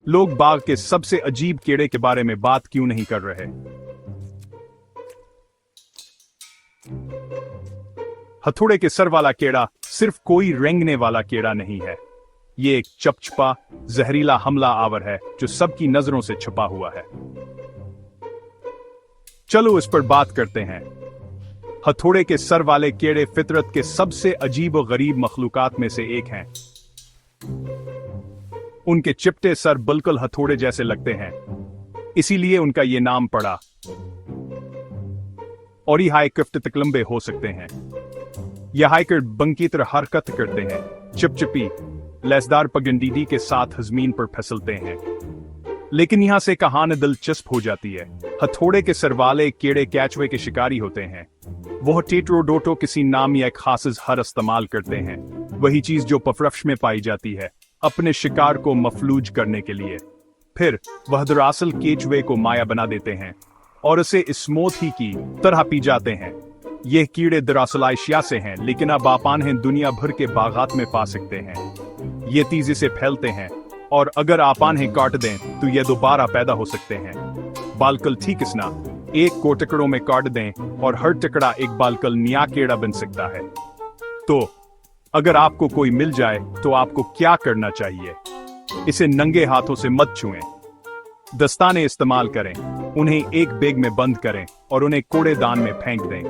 लोग बाग के सबसे अजीब कीड़े के बारे में बात क्यों नहीं कर रहे? हथौड़े के सर वाला कीड़ा सिर्फ कोई रेंगने वाला कीड़ा नहीं है। ये एक चपचपा, जहरीला हमला आवर है जो सबकी नजरों से छुपा हुआ है। चलो इस पर बात करते हैं। हथौड़े के सर वाले कीड़े फितरत के सबसे अजीब और गरीब मखलूकात में से एक हैं। उनके चिपटे सर बिल्कुल हथौड़े जैसे लगते हैं, इसीलिए उनका ये नाम पड़ा। और ये हाइकफ्ट लंबे हो सकते हैं। यह हाइकर बंग की तरह हरकत करते हैं, चिपचिपी लेसदार पगडंडी के साथ जमीन पर फिसलते हैं। लेकिन यहां से कहानी दिलचस्प हो जाती है। हथौड़े के सर वाले कीड़े कैचवे के शिकारी होते हैं। वह टेट्रोडोटो किसी नाम या एक खास हर इस्तेमाल करते हैं, वही चीज जो पफरफ्श में पाई जाती है, अपने शिकार को मफलूज करने के लिए। फिर वह दरअसल केचवे को माया बना देते हैं और उसे स्मोथ ही की तरह पी जाते हैं। यह कीड़े दरअसल एशिया से हैं, लेकिन अब आप इन्हें दुनिया भर के बागात में पा सकते हैं। ये तेजी से फैलते हैं और अगर आप इन्हें काट दें तो ये दोबारा पैदा हो सकते हैं। बालकल ठीक इसना एक को टुकड़ों में काट दें और हर टुकड़ा एक बालकल नया कीड़ा बन सकता है। तो अगर आपको कोई मिल जाए तो आपको क्या करना चाहिए? इसे नंगे हाथों से मत छुएं। दस्ताने इस्तेमाल करें, उन्हें एक बैग में बंद करें और उन्हें कूड़ेदान में फेंक दें।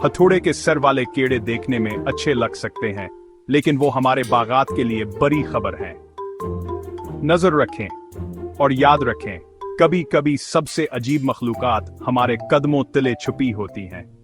हथौड़े के सर वाले कीड़े देखने में अच्छे लग सकते हैं, लेकिन वो हमारे बागात के लिए बड़ी खबर हैं। नजर रखें और याद रखें, कभी कभी सबसे अजीब मखलूकात हमारे कदमों तले छुपी होती हैं।